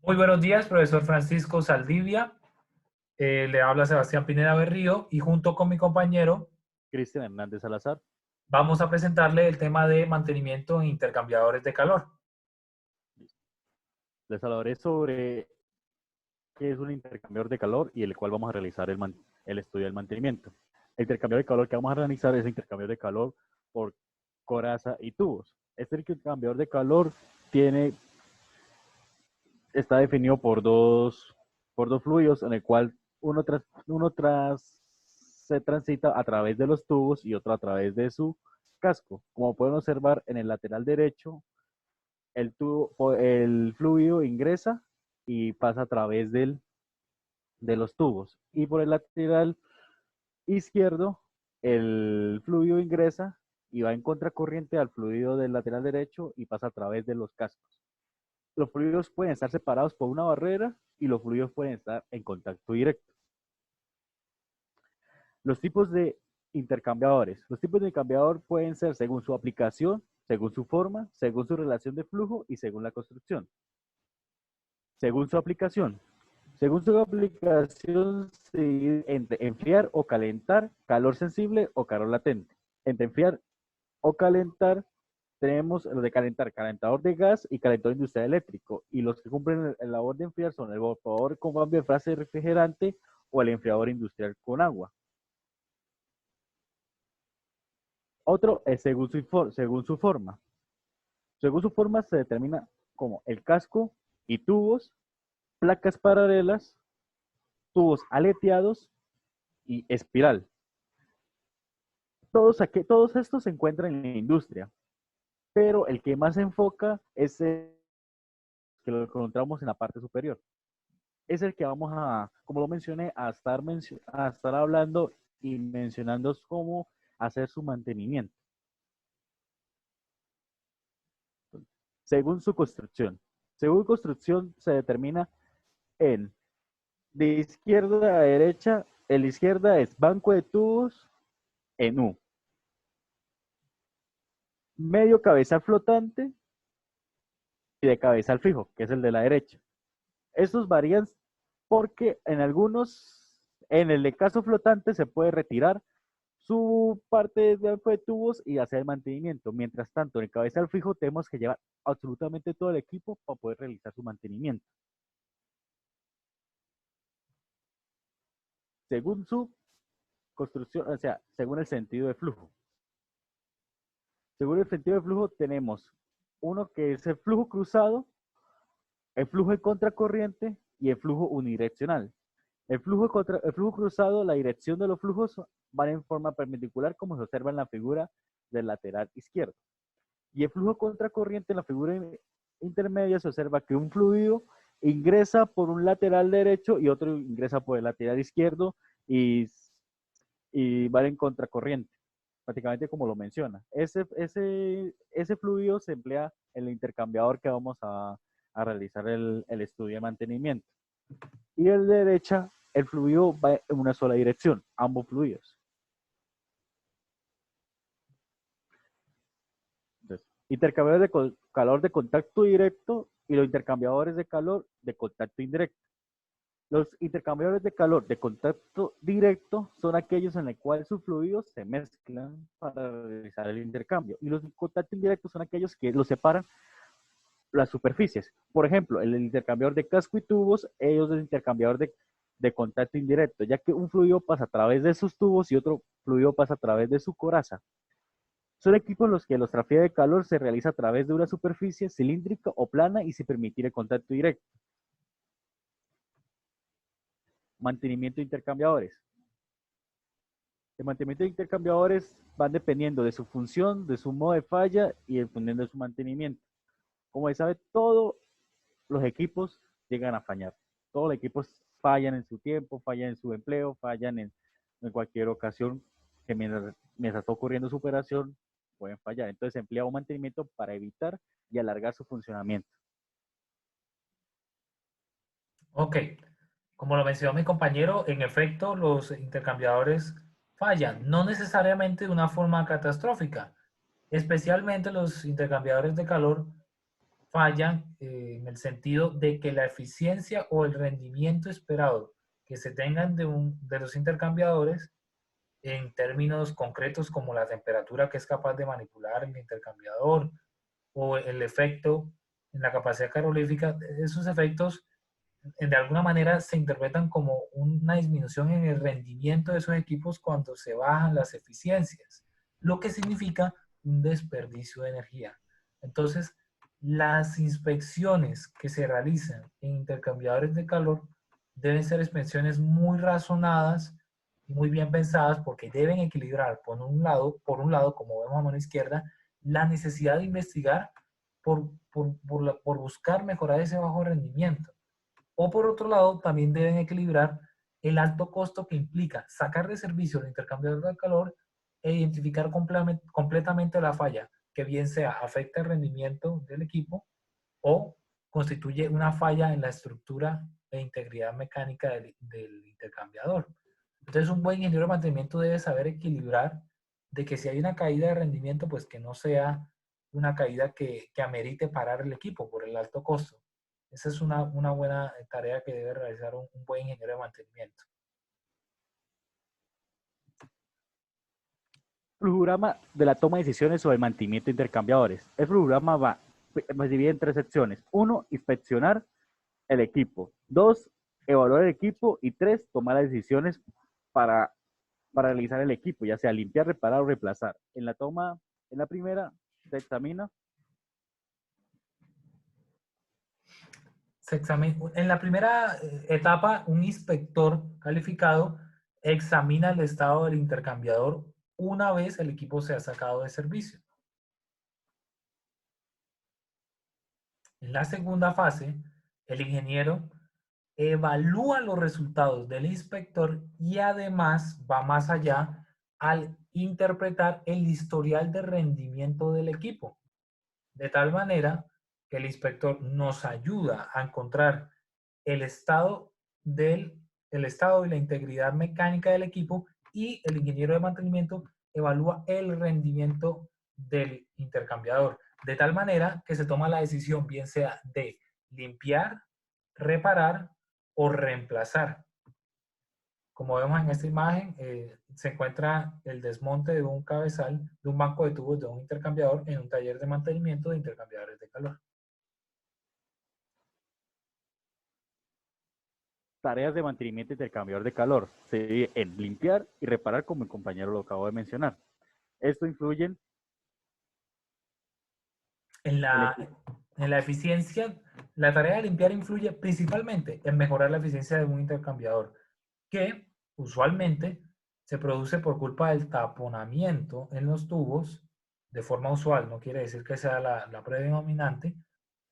Muy buenos días, profesor Francisco Saldivia. Le habla Sebastián Pineda Berrío y junto con mi compañero Cristian Hernández Salazar. vamos a presentarle el tema de mantenimiento en intercambiadores de calor. Les hablaré sobre qué es un intercambiador de calor y el cual vamos a realizar el estudio del mantenimiento. El intercambiador de calor que vamos a realizar es el intercambiador de calor por coraza y tubos. Este intercambiador de calor está definido por dos fluidos en el cual uno se transita a través de los tubos y otro a través de su casco. Como pueden observar en el lateral derecho, el fluido ingresa y pasa a través de los tubos. Y por el lateral izquierdo, el fluido ingresa y va en contracorriente al fluido del lateral derecho y pasa a través de los cascos. Los fluidos pueden estar separados por una barrera y los fluidos pueden estar en contacto directo. Los tipos de intercambiadores. Los tipos de intercambiador pueden ser según su aplicación, según su forma, según su relación de flujo y según la construcción. Según su aplicación. Según su aplicación, se divide entre enfriar o calentar, calor sensible o calor latente. Entre enfriar o calentar, tenemos los de calentar, calentador de gas y calentador industrial eléctrico. Y los que cumplen la labor de enfriar son el evaporador con cambio de fase de refrigerante o el enfriador industrial con agua. Otro es según su forma. Según su forma se determina como el casco y tubos, placas paralelas, tubos aleteados y espiral. Todos estos se encuentran en la industria, pero el que más se enfoca es el que lo encontramos en la parte superior. Es el que vamos a, como lo mencioné, a estar hablando y mencionando cómo hacer su mantenimiento. Según su construcción. Según construcción se determina en de izquierda a derecha. El izquierda es banco de tubos en U. Medio cabezal flotante y de cabezal fijo, que es el de la derecha. Estos varían porque en el de caso flotante se puede retirar su parte de tubos y hacer el mantenimiento. Mientras tanto, en el cabezal fijo tenemos que llevar absolutamente todo el equipo para poder realizar su mantenimiento. Según su construcción, o sea, según el sentido de flujo. Según el sentido de flujo tenemos uno que es el flujo cruzado, el flujo en contracorriente y el flujo unidireccional. El flujo cruzado, la dirección de los flujos van en forma perpendicular como se observa en la figura del lateral izquierdo. Y el flujo contracorriente en la figura intermedia se observa que un fluido ingresa por un lateral derecho y otro ingresa por el lateral izquierdo y, y van en contracorriente, prácticamente como lo menciona. Ese fluido se emplea en el intercambiador que vamos a realizar el estudio de mantenimiento. Y el de derecha, el fluido va en una sola dirección, ambos fluidos. Entonces, intercambiadores de calor de contacto directo y los intercambiadores de calor de contacto indirecto. Los intercambiadores de calor de contacto directo son aquellos en los cuales sus fluidos se mezclan para realizar el intercambio. Y los de contacto indirecto son aquellos que los separan las superficies. Por ejemplo, el intercambiador de casco y tubos, ellos es el intercambiador de contacto indirecto, ya que un fluido pasa a través de sus tubos y otro fluido pasa a través de su coraza. Son equipos en los que la transferencia de calor se realiza a través de una superficie cilíndrica o plana y sin permitir el contacto directo. Mantenimiento de intercambiadores. El mantenimiento de intercambiadores van dependiendo de su función, de su modo de falla y dependiendo de su mantenimiento. Como se sabe, todos los equipos llegan a fallar. Todos los equipos fallan en su tiempo, fallan en su empleo, fallan en cualquier ocasión que mientras está ocurriendo su operación pueden fallar. Entonces se emplea un mantenimiento para evitar y alargar su funcionamiento. Ok, como lo mencionó mi compañero, en efecto los intercambiadores fallan, no necesariamente de una forma catastrófica, especialmente los intercambiadores de calor fallan en el sentido de que la eficiencia o el rendimiento esperado que se tengan de los intercambiadores en términos concretos como la temperatura que es capaz de manipular el intercambiador o el efecto en la capacidad calorífica, esos efectos de alguna manera se interpretan como una disminución en el rendimiento de esos equipos cuando se bajan las eficiencias, lo que significa un desperdicio de energía. Entonces, las inspecciones que se realizan en intercambiadores de calor deben ser inspecciones muy razonadas y muy bien pensadas porque deben equilibrar por un lado, como vemos a mano izquierda, la necesidad de investigar por buscar mejorar ese bajo rendimiento. O por otro lado, también deben equilibrar el alto costo que implica sacar de servicio el intercambiador de calor e identificar completamente la falla, que bien sea afecta el rendimiento del equipo o constituye una falla en la estructura e integridad mecánica del intercambiador. Entonces, un buen ingeniero de mantenimiento debe saber equilibrar de que si hay una caída de rendimiento, pues que no sea una caída que amerite parar el equipo por el alto costo. Esa es una buena tarea que debe realizar un buen ingeniero de mantenimiento. Flujograma de la toma de decisiones sobre el mantenimiento de intercambiadores. El flujograma se divide en tres secciones. 1, inspeccionar el equipo. 2, evaluar el equipo. Y 3, tomar las decisiones para realizar el equipo, ya sea limpiar, reparar o reemplazar. En la primera, se examina. En la primera etapa, un inspector calificado examina el estado del intercambiador una vez el equipo se ha sacado de servicio. En la segunda fase, el ingeniero evalúa los resultados del inspector y además va más allá al interpretar el historial de rendimiento del equipo, de tal manera que el inspector nos ayuda a encontrar el estado, el estado y la integridad mecánica del equipo y el ingeniero de mantenimiento evalúa el rendimiento del intercambiador, de tal manera que se toma la decisión bien sea de limpiar, reparar o reemplazar. Como vemos en esta imagen, se encuentra el desmonte de un cabezal, de un banco de tubos de un intercambiador en un taller de mantenimiento de intercambiadores de calor. Tareas de mantenimiento de intercambiador de calor. Se divide en limpiar y reparar, como el compañero lo acabo de mencionar. Esto influye En la eficiencia, la tarea de limpiar influye principalmente en mejorar la eficiencia de un intercambiador, que usualmente se produce por culpa del taponamiento en los tubos de forma usual. No quiere decir que sea la predominante,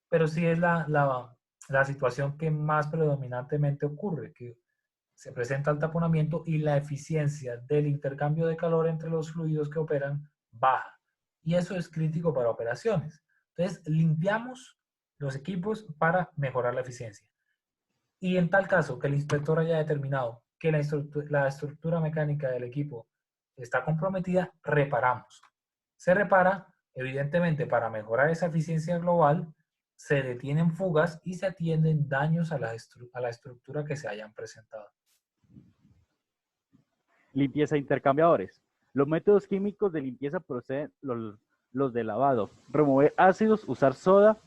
pero sí es la situación que más predominantemente ocurre, que se presenta el taponamiento y la eficiencia del intercambio de calor entre los fluidos que operan baja. Y eso es crítico para operaciones. Entonces, limpiamos los equipos para mejorar la eficiencia. Y en tal caso que el inspector haya determinado que la estructura mecánica del equipo está comprometida, reparamos. Se repara, evidentemente, para mejorar esa eficiencia global, se detienen fugas y se atienden daños a la estructura que se hayan presentado. limpieza de intercambiadores. Los métodos químicos de limpieza proceden los de lavado, remover ácidos, usar soda,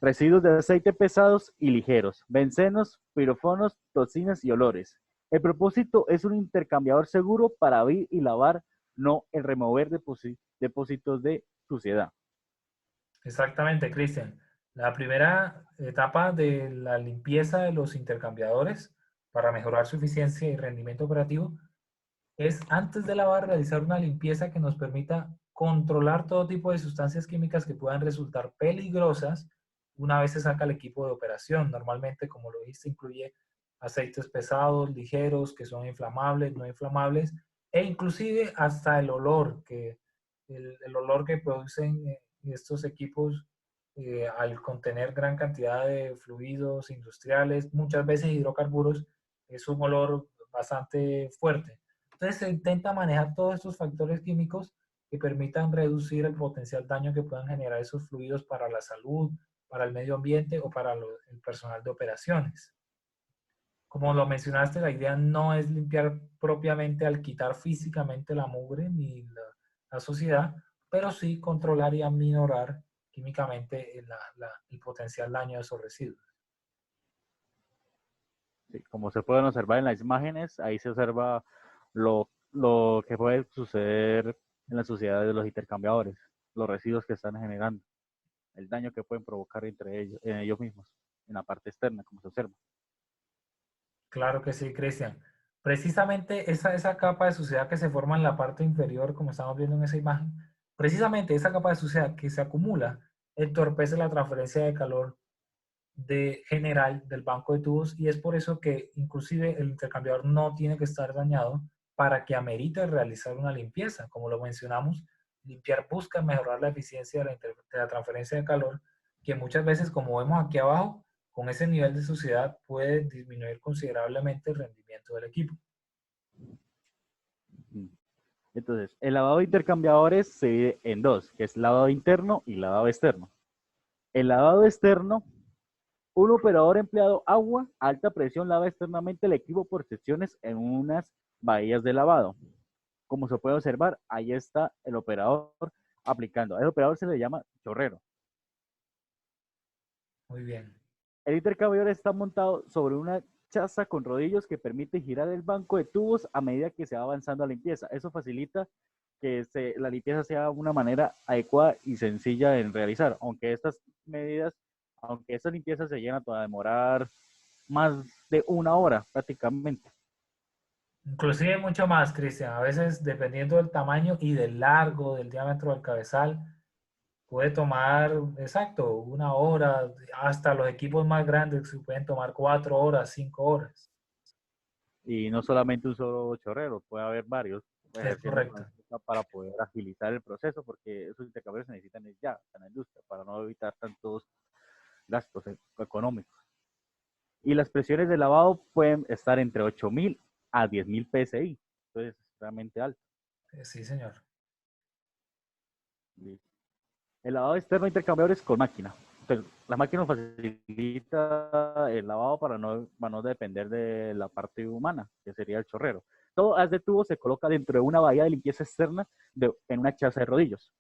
residuos de aceite pesados y ligeros, bencenos, pirofonos, toxinas y olores. El propósito es un intercambiador seguro para abrir y lavar, no el remover depósitos de suciedad. Exactamente, Cristian. La primera etapa de la limpieza de los intercambiadores para mejorar su eficiencia y rendimiento operativo es antes de lavar realizar una limpieza que nos permita controlar todo tipo de sustancias químicas que puedan resultar peligrosas una vez se saca el equipo de operación. Normalmente, como lo dijiste, incluye aceites pesados, ligeros, que son inflamables, no inflamables, e inclusive hasta el olor, el olor que producen estos equipos al contener gran cantidad de fluidos industriales, muchas veces hidrocarburos, es un olor bastante fuerte. Entonces se intenta manejar todos estos factores químicos que permitan reducir el potencial daño que puedan generar esos fluidos para la salud, para el medio ambiente o para el personal de operaciones. Como lo mencionaste, la idea no es limpiar propiamente al quitar físicamente la mugre ni la suciedad, pero sí controlar y aminorar químicamente el potencial daño de esos residuos. Sí, como se pueden observar en las imágenes, ahí se observa lo que puede suceder en la sociedad de los intercambiadores, los residuos que están generando, el daño que pueden provocar entre ellos, en ellos mismos, en la parte externa, como se observa. Claro que sí, Cristian. Precisamente esa capa de suciedad que se forma en la parte inferior, como estamos viendo en esa imagen, precisamente esa capa de suciedad que se acumula entorpece la transferencia de calor general del banco de tubos y es por eso que inclusive el intercambiador no tiene que estar dañado para que amerite realizar una limpieza. Como lo mencionamos, limpiar busca mejorar la eficiencia de la transferencia de calor, que muchas veces, como vemos aquí abajo, con ese nivel de suciedad puede disminuir considerablemente el rendimiento del equipo. Entonces, el lavado de intercambiadores se divide en dos, que es lavado interno y lavado externo. El lavado externo, un operador empleado agua a alta presión lava externamente el equipo por secciones en unas bahías de lavado. Como se puede observar, ahí está el operador aplicando. A ese operador se le llama chorrero. Muy bien. El intercambiador está montado sobre una chaza con rodillos que permite girar el banco de tubos a medida que se va avanzando a la limpieza. Eso facilita que la limpieza sea una manera adecuada y sencilla en realizar, aunque estas limpiezas se llegan a demorar más de una hora prácticamente. Inclusive mucho más, Cristian. A veces, dependiendo del tamaño y del largo, del diámetro del cabezal, puede tomar, exacto, una hora. Hasta los equipos más grandes pueden tomar 4 horas, 5 horas. Y no solamente un solo chorrero, puede haber varios Es ejerciendo correcto. para poder agilizar el proceso, porque esos intercambios se necesitan ya en la industria para no evitar tantos gastos económicos. Y las presiones de lavado pueden estar entre 8.000 a 10.000 PSI. Entonces, es realmente alto. Sí, señor. El lavado externo de intercambiadores con máquina. Entonces, la máquina facilita el lavado para no depender de la parte humana, que sería el chorrero. Todo haz de tubo se coloca dentro de una bahía de limpieza externa en una chaza de rodillos.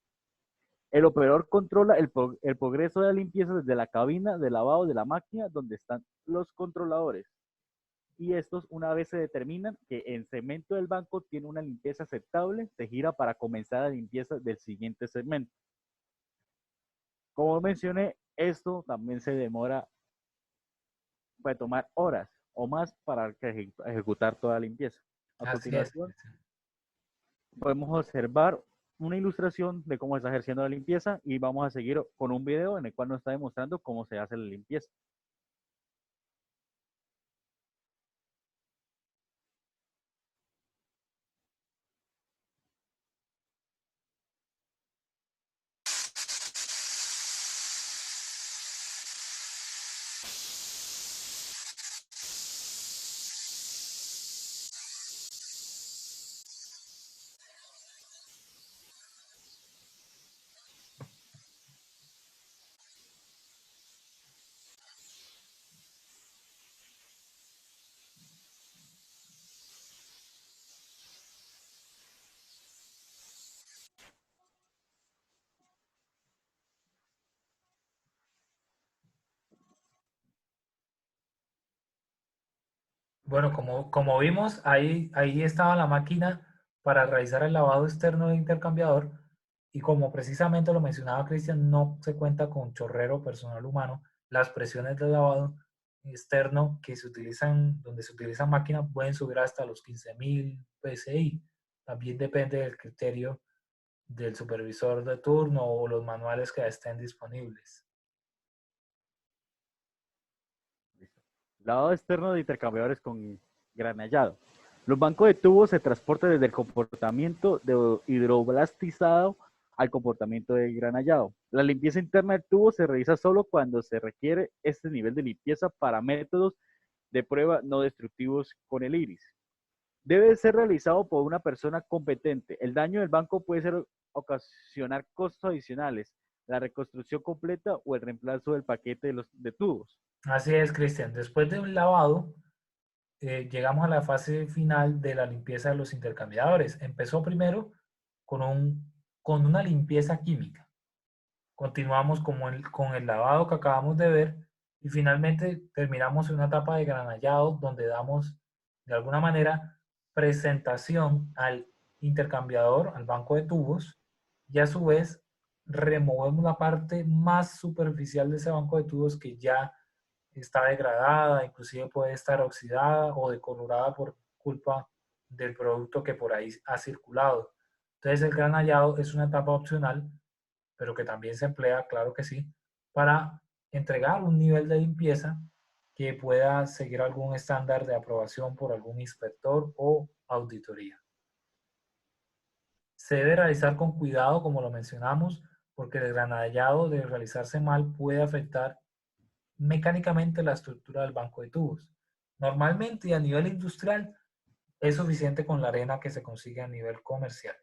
El operador controla el progreso de la limpieza desde la cabina de lavado de la máquina donde están los controladores. Y estos, una vez se determinan que el segmento del banco tiene una limpieza aceptable, se gira para comenzar la limpieza del siguiente segmento. Como mencioné, esto también se demora, puede tomar horas o más para ejecutar toda la limpieza. A Así es. continuación, podemos observar una ilustración de cómo se está ejerciendo la limpieza y vamos a seguir con un video en el cual nos está demostrando cómo se hace la limpieza. Bueno, como vimos, ahí estaba la máquina para realizar el lavado externo de intercambiador y como precisamente lo mencionaba Cristian, no se cuenta con chorrero personal humano, las presiones de lavado externo que se utilizan, donde se utilizan máquinas pueden subir hasta los 15.000 PSI. También depende del criterio del supervisor de turno o los manuales que estén disponibles. Lavado externo de intercambiadores con granellado. Los bancos de tubos se transportan desde el comportamiento de hidroblastizado al comportamiento de granellado. La limpieza interna del tubo se realiza solo cuando se requiere este nivel de limpieza para métodos de prueba no destructivos con el iris. Debe ser realizado por una persona competente. El daño del banco puede ocasionar costos adicionales, la reconstrucción completa o el reemplazo del paquete de tubos. Así es, Cristian. Después de un lavado, llegamos a la fase final de la limpieza de los intercambiadores. Empezó primero con una limpieza química. Continuamos con el lavado que acabamos de ver y finalmente terminamos en una etapa de granallado donde damos de alguna manera presentación al intercambiador, al banco de tubos, y a su vez removemos la parte más superficial de ese banco de tubos que ya está degradada, inclusive puede estar oxidada o decolorada por culpa del producto que por ahí ha circulado. Entonces el granallado es una etapa opcional, pero que también se emplea, claro que sí, para entregar un nivel de limpieza que pueda seguir algún estándar de aprobación por algún inspector o auditoría. Se debe realizar con cuidado, como lo mencionamos, porque el granallado de realizarse mal puede afectar mecánicamente la estructura del banco de tubos. Normalmente a nivel industrial es suficiente con la arena que se consigue a nivel comercial.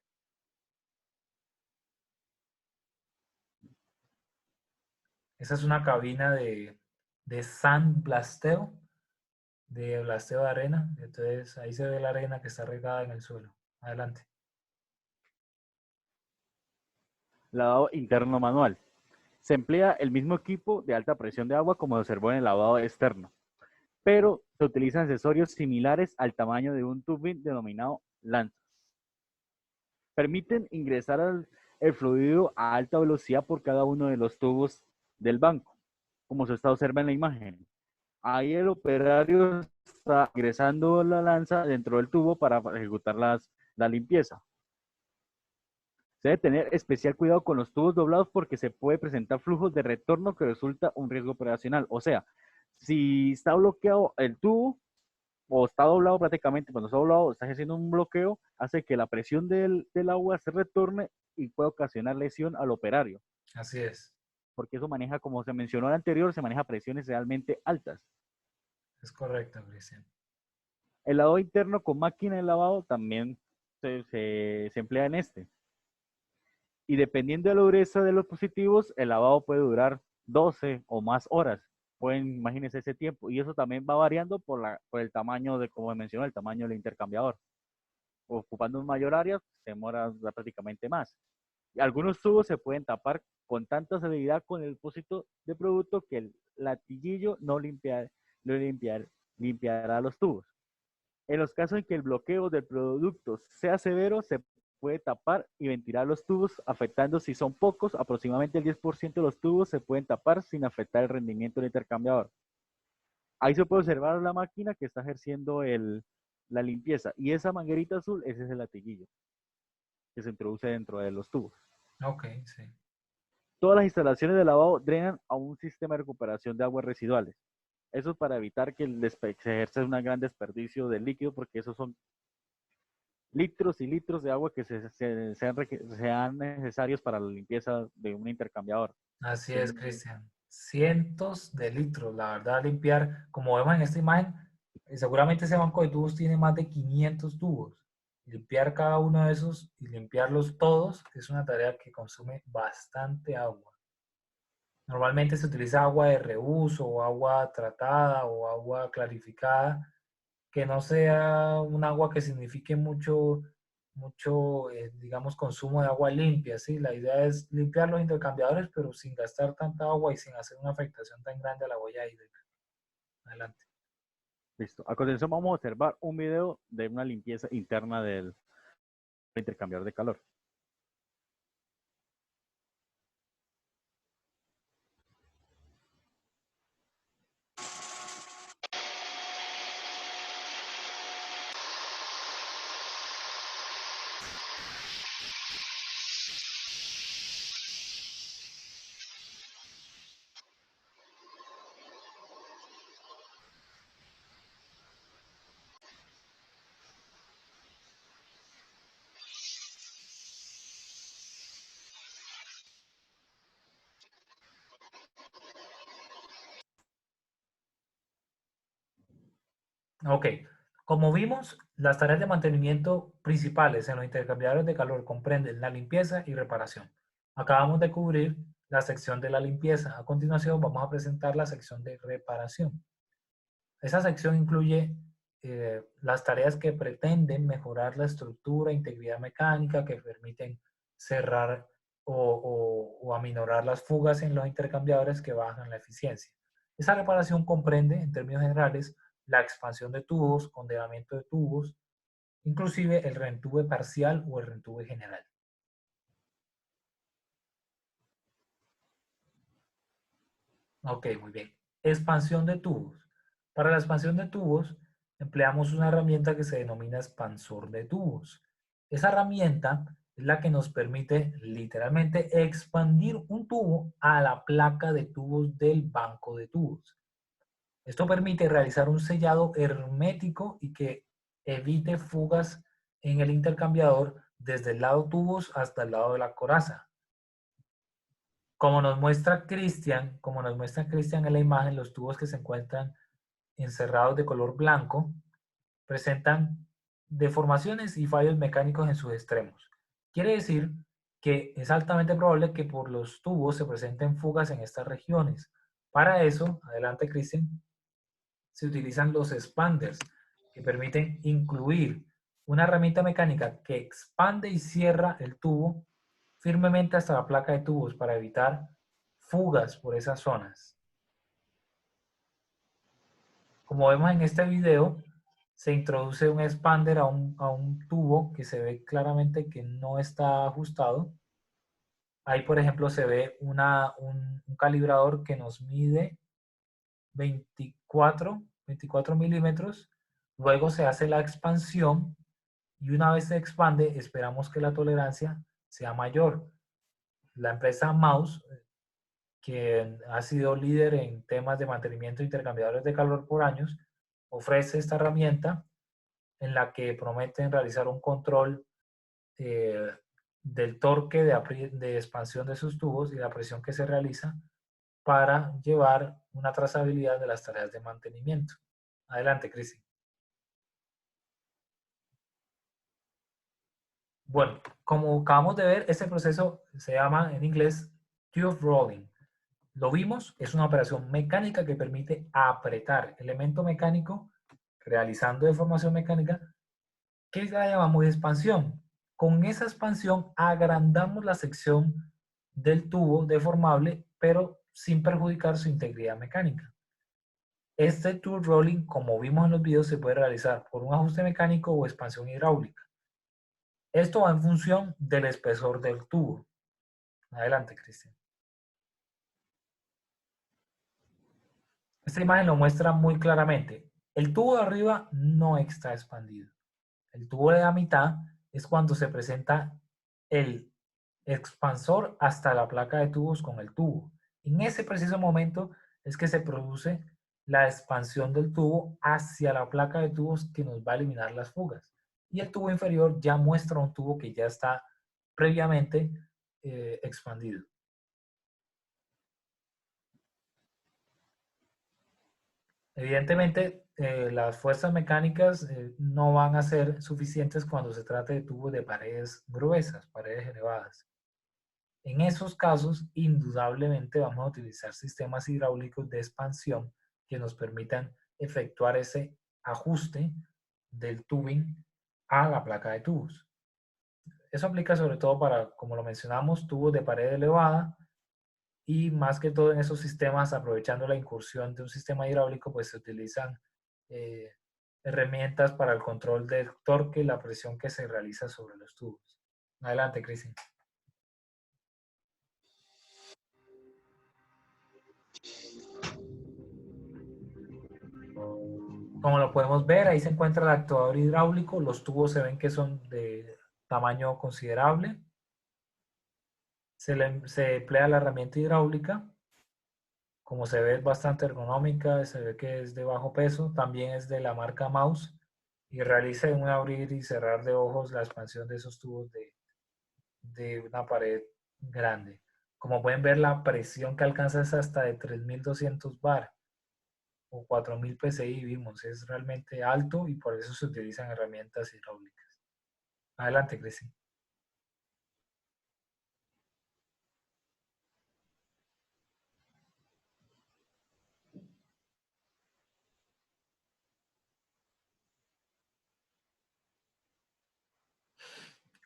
Esa es una cabina de sandblasteo, de blasteo de arena. Entonces ahí se ve la arena que está regada en el suelo. Adelante. Lavado interno manual. Se emplea el mismo equipo de alta presión de agua como se observó en el lavado externo, pero se utilizan accesorios similares al tamaño de un turbín denominado lanza. Permiten ingresar el fluido a alta velocidad por cada uno de los tubos del banco, como se está observando en la imagen. Ahí el operario está ingresando la lanza dentro del tubo para ejecutar la limpieza. Se debe tener especial cuidado con los tubos doblados porque se puede presentar flujos de retorno que resulta un riesgo operacional. O sea, si está bloqueado el tubo o está doblado prácticamente, cuando está doblado, está haciendo un bloqueo, hace que la presión del agua se retorne y puede ocasionar lesión al operario. Así es. Porque eso maneja, como se mencionó en el anterior, se maneja presiones realmente altas. Es correcto, Cristian. El lavado interno con máquina de lavado también se emplea en este. Y dependiendo de la dureza de los positivos, el lavado puede durar 12 o más horas. Pueden, imagínense ese tiempo. Y eso también va variando por el tamaño de, como mencioné, el tamaño del intercambiador. Ocupando un mayor área, se demora prácticamente más. Y algunos tubos se pueden tapar con tanta severidad con el depósito de producto que el latiguillo no limpiará los tubos. En los casos en que el bloqueo del producto sea severo, se puede tapar y ventilar los tubos, afectando si son pocos, aproximadamente el 10% de los tubos se pueden tapar sin afectar el rendimiento del intercambiador. Ahí se puede observar la máquina que está ejerciendo la limpieza y esa manguerita azul, ese es el latiguillo que se introduce dentro de los tubos. Ok, sí. Todas las instalaciones de lavado drenan a un sistema de recuperación de aguas residuales. Eso es para evitar que se ejerza un gran desperdicio de líquido, porque esos son litros y litros de agua que sean necesarios para la limpieza de un intercambiador. Así es, Cristian. Cientos de litros, la verdad, limpiar, como vemos en esta imagen, seguramente ese banco de tubos tiene más de 500 tubos. Limpiar cada uno de esos y limpiarlos todos es una tarea que consume bastante agua. Normalmente se utiliza agua de reuso o agua tratada o agua clarificada, que no sea un agua que signifique mucho digamos, consumo de agua limpia, ¿sí? La idea es limpiar los intercambiadores, pero sin gastar tanta agua y sin hacer una afectación tan grande a la huella hídrica. Adelante. Listo. A continuación vamos a observar un video de una limpieza interna del intercambiador de calor. Ok, como vimos, las tareas de mantenimiento principales en los intercambiadores de calor comprenden la limpieza y reparación. Acabamos de cubrir la sección de la limpieza. A continuación vamos a presentar la sección de reparación. Esa sección incluye las tareas que pretenden mejorar la estructura, integridad mecánica, que permiten cerrar o aminorar las fugas en los intercambiadores que bajan la eficiencia. Esa reparación comprende, en términos generales, la expansión de tubos, condenamiento de tubos, inclusive el reentube parcial o el reentube general. Ok, muy bien. Expansión de tubos. Para la expansión de tubos, empleamos una herramienta que se denomina expansor de tubos. Esa herramienta es la que nos permite literalmente expandir un tubo a la placa de tubos del banco de tubos. Esto permite realizar un sellado hermético y que evite fugas en el intercambiador desde el lado tubos hasta el lado de la coraza. Como nos muestra Cristian en la imagen, los tubos que se encuentran encerrados de color blanco presentan deformaciones y fallos mecánicos en sus extremos. Quiere decir que es altamente probable que por los tubos se presenten fugas en estas regiones. Para eso, adelante Cristian, se utilizan los expanders, que permiten incluir una herramienta mecánica que expande y cierra el tubo firmemente hasta la placa de tubos para evitar fugas por esas zonas. Como vemos en este video, se introduce un expander a un tubo que se ve claramente que no está ajustado. Ahí, por ejemplo, se ve un calibrador que nos mide 24 milímetros. Luego se hace la expansión y una vez se expande, esperamos que la tolerancia sea mayor. La empresa Mouse, que ha sido líder en temas de mantenimiento de intercambiadores de calor por años, ofrece esta herramienta en la que prometen realizar un control eh, del torque de expansión de sus tubos y la presión que se realiza para llevar una trazabilidad de las tareas de mantenimiento. Adelante, Cristi. Bueno, como acabamos de ver, este proceso se llama en inglés tube rolling. Lo vimos, es una operación mecánica que permite apretar elemento mecánico realizando deformación mecánica que la llamamos expansión. Con esa expansión agrandamos la sección del tubo deformable, pero sin perjudicar su integridad mecánica. Este tube rolling, como vimos en los videos, se puede realizar por un ajuste mecánico o expansión hidráulica. Esto va en función del espesor del tubo. Adelante, Cristian. Esta imagen lo muestra muy claramente. El tubo de arriba no está expandido. El tubo de la mitad es cuando se presenta el expansor hasta la placa de tubos con el tubo. En ese preciso momento es que se produce la expansión del tubo hacia la placa de tubos que nos va a eliminar las fugas. Y el tubo inferior ya muestra un tubo que ya está previamente expandido. Evidentemente, las fuerzas mecánicas no van a ser suficientes cuando se trate de tubos de paredes gruesas, paredes elevadas. En esos casos, indudablemente vamos a utilizar sistemas hidráulicos de expansión que nos permitan efectuar ese ajuste del tubing a la placa de tubos. Eso aplica sobre todo para, como lo mencionamos, tubos de pared elevada y más que todo en esos sistemas, aprovechando la incursión de un sistema hidráulico, pues se utilizan eh, herramientas para el control del torque y la presión que se realiza sobre los tubos. Adelante, Cristian. Como lo podemos ver, ahí se encuentra el actuador hidráulico. Los tubos se ven que son de tamaño considerable. Se emplea la herramienta hidráulica. Como se ve, es bastante ergonómica. Se ve que es de bajo peso. También es de la marca Mouse. Y realiza en un abrir y cerrar de ojos la expansión de esos tubos de una pared grande. Como pueden ver, la presión que alcanza es hasta de 3200 bar o 4000 psi, vimos, es realmente alto y por eso se utilizan herramientas hidráulicas. Adelante, Cristian.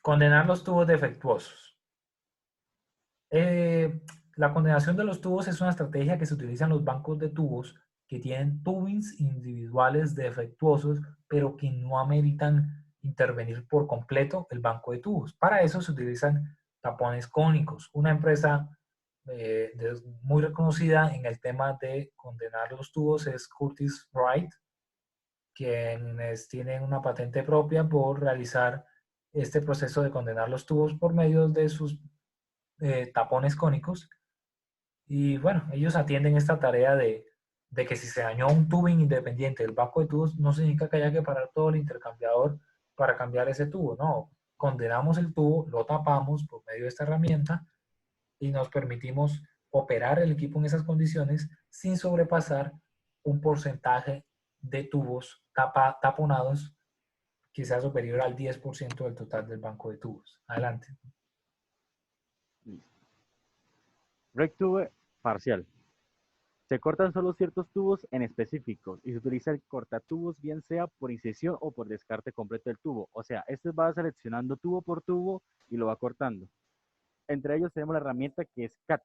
Condenar los tubos defectuosos. La condenación de los tubos es una estrategia que se utiliza en los bancos de tubos que tienen tubings individuales defectuosos, pero que no ameritan intervenir por completo el banco de tubos. Para eso se utilizan tapones cónicos. Una empresa muy reconocida en el tema de condenar los tubos es Curtiss-Wright, quienes tienen una patente propia por realizar este proceso de condenar los tubos por medio de sus tapones cónicos. Y bueno, ellos atienden esta tarea de que si se dañó un tubing independiente del banco de tubos, no significa que haya que parar todo el intercambiador para cambiar ese tubo. No, condenamos el tubo, lo tapamos por medio de esta herramienta y nos permitimos operar el equipo en esas condiciones sin sobrepasar un porcentaje de tubos taponados que sea superior al 10% del total del banco de tubos. Adelante. Rectube parcial. Se cortan solo ciertos tubos en específicos y se utiliza el cortatubos bien sea por incisión o por descarte completo del tubo. O sea, este va seleccionando tubo por tubo y lo va cortando. Entre ellos tenemos la herramienta que es CAT.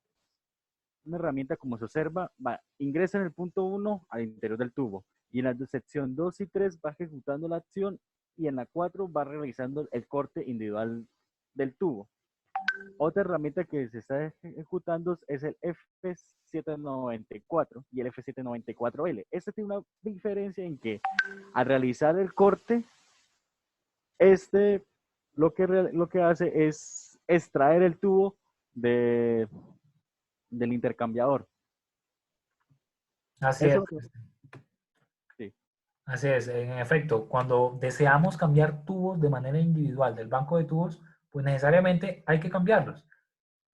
Una herramienta, como se observa, ingresa en el punto 1 al interior del tubo y en la sección 2 y 3 va ejecutando la acción y en la 4 va realizando el corte individual del tubo. Otra herramienta que se está ejecutando es el F794 y el F794L. Este tiene una diferencia en que al realizar el corte, lo que hace es extraer el tubo del intercambiador. Así es. Sí. Así es, en efecto, cuando deseamos cambiar tubos de manera individual del banco de tubos, pues necesariamente hay que cambiarlos.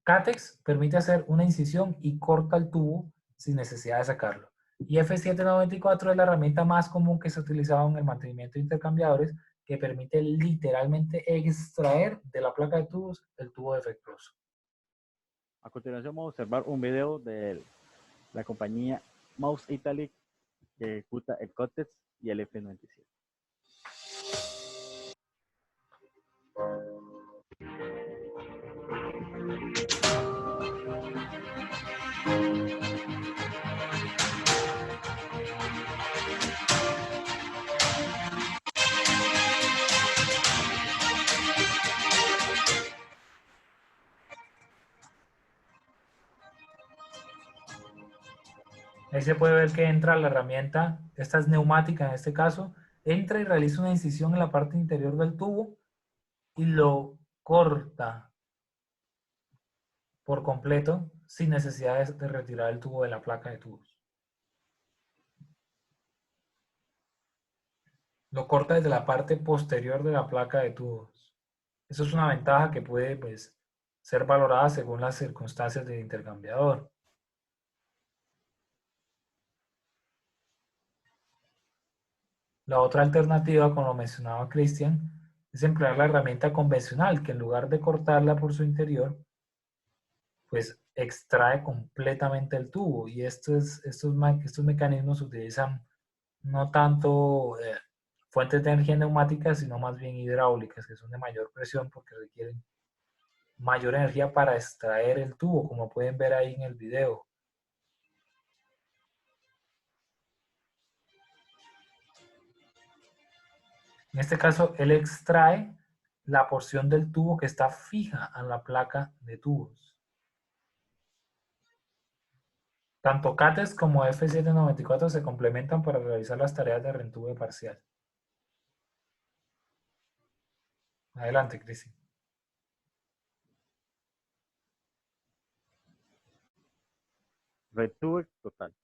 Catex permite hacer una incisión y corta el tubo sin necesidad de sacarlo. Y F794 es la herramienta más común que se ha utilizado en el mantenimiento de intercambiadores, que permite literalmente extraer de la placa de tubos el tubo defectuoso. A continuación vamos a observar un video de la compañía Mouse Italy que ejecuta el Cotex y el F97. Ahí se puede ver que entra la herramienta, esta es neumática en este caso, entra y realiza una incisión en la parte interior del tubo y lo corta por completo sin necesidad de retirar el tubo de la placa de tubos. Lo corta desde la parte posterior de la placa de tubos. Eso es una ventaja que puede, pues, ser valorada según las circunstancias del intercambiador. La otra alternativa, como lo mencionaba Cristian, es emplear la herramienta convencional, que en lugar de cortarla por su interior, pues extrae completamente el tubo. Y estos mecanismos se utilizan no tanto fuentes de energía neumáticas, sino más bien hidráulicas, que son de mayor presión porque requieren mayor energía para extraer el tubo, como pueden ver ahí en el video. En este caso, él extrae la porción del tubo que está fija a la placa de tubos. Tanto CATES como F794 se complementan para realizar las tareas de reentube parcial. Adelante, Cristian. Retube total.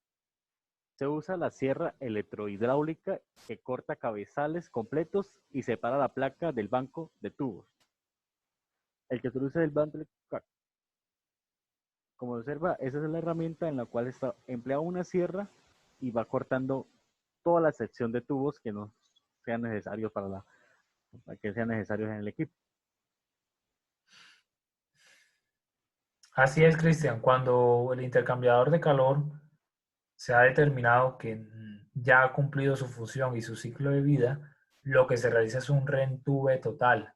Se usa la sierra electrohidráulica que corta cabezales completos y separa la placa del banco de tubos. El que utiliza el bundle, como observa, esa es la herramienta en la cual emplea una sierra y va cortando toda la sección de tubos que no sean necesarios para que sean necesarios en el equipo. Así es, Cristian. Cuando el intercambiador de calor se ha determinado que ya ha cumplido su función y su ciclo de vida, lo que se realiza es un reentube total.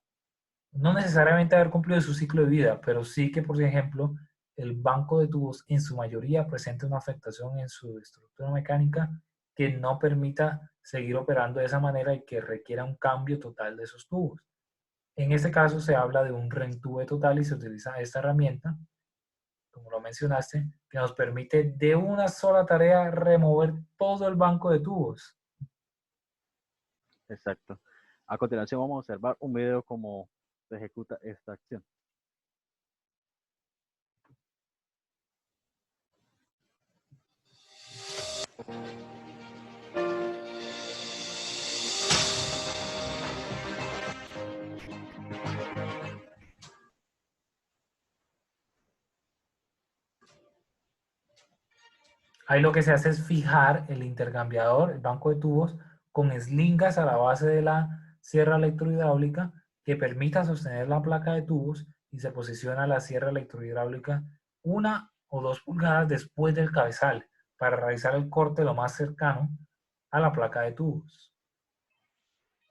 no necesariamente haber cumplido su ciclo de vida, pero sí que, por ejemplo, el banco de tubos en su mayoría presenta una afectación en su estructura mecánica que no permita seguir operando de esa manera y que requiera un cambio total de esos tubos. En este caso se habla de un reentube total y se utiliza esta herramienta, como lo mencionaste, que nos permite de una sola tarea remover todo el banco de tubos. Exacto. A continuación vamos a observar un video como se ejecuta esta acción. Ahí lo que se hace es fijar el intercambiador, el banco de tubos, con eslingas a la base de la sierra electrohidráulica que permita sostener la placa de tubos y se posiciona la sierra electrohidráulica 1 o 2 pulgadas después del cabezal para realizar el corte lo más cercano a la placa de tubos.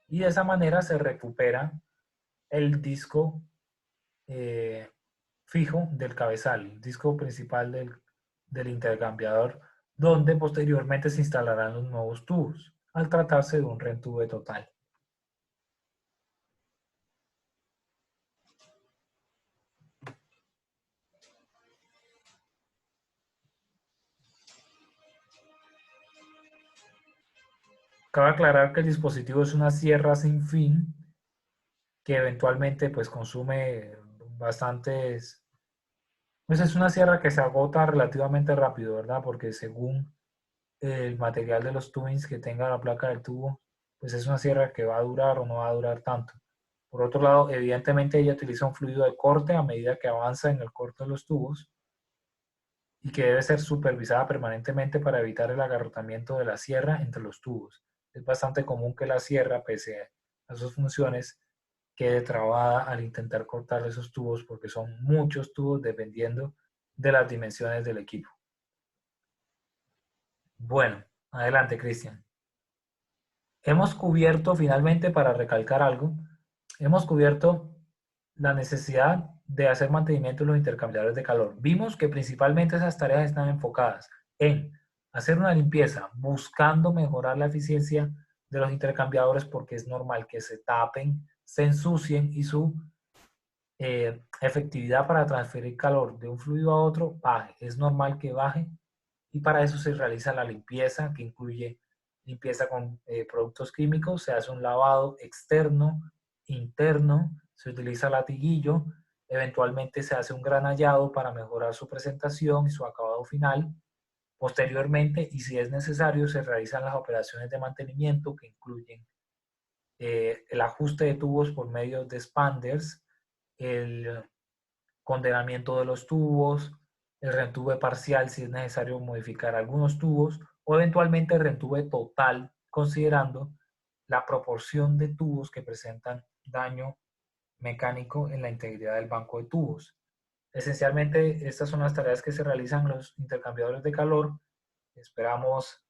Y de esa manera se recupera el disco fijo del cabezal, el disco principal del intercambiador, donde posteriormente se instalarán los nuevos tubos, al tratarse de un reentube total. Cabe aclarar que el dispositivo es una sierra sin fin que eventualmente pues consume bastantes, pues es una sierra que se agota relativamente rápido, ¿verdad? Porque según el material de los tubings que tenga la placa del tubo, pues es una sierra que va a durar o no va a durar tanto. Por otro lado, evidentemente ella utiliza un fluido de corte a medida que avanza en el corte de los tubos y que debe ser supervisada permanentemente para evitar el agarrotamiento de la sierra entre los tubos. Es bastante común que la sierra, pese a sus funciones, quede trabada al intentar cortar esos tubos porque son muchos tubos dependiendo de las dimensiones del equipo. Bueno, adelante, Cristian. Hemos cubierto finalmente, para recalcar algo, hemos cubierto la necesidad de hacer mantenimiento de los intercambiadores de calor. Vimos que principalmente esas tareas están enfocadas en hacer una limpieza, buscando mejorar la eficiencia de los intercambiadores porque es normal que se tapen, se ensucien y su efectividad para transferir calor de un fluido a otro baje. Es normal que baje y para eso se realiza la limpieza, que incluye limpieza con productos químicos, se hace un lavado externo, interno, se utiliza latiguillo, eventualmente se hace un granallado para mejorar su presentación y su acabado final. Posteriormente, y si es necesario, se realizan las operaciones de mantenimiento que incluyen el ajuste de tubos por medio de expanders, el condenamiento de los tubos, el reentube parcial si es necesario modificar algunos tubos o eventualmente el reentube total considerando la proporción de tubos que presentan daño mecánico en la integridad del banco de tubos. Esencialmente estas son las tareas que se realizan en los intercambiadores de calor. Esperamos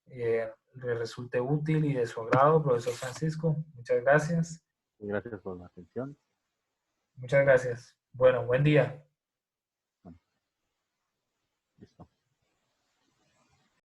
les resulte útil y de su agrado, profesor Francisco. Muchas gracias. Gracias por la atención. Muchas gracias. Bueno, buen día.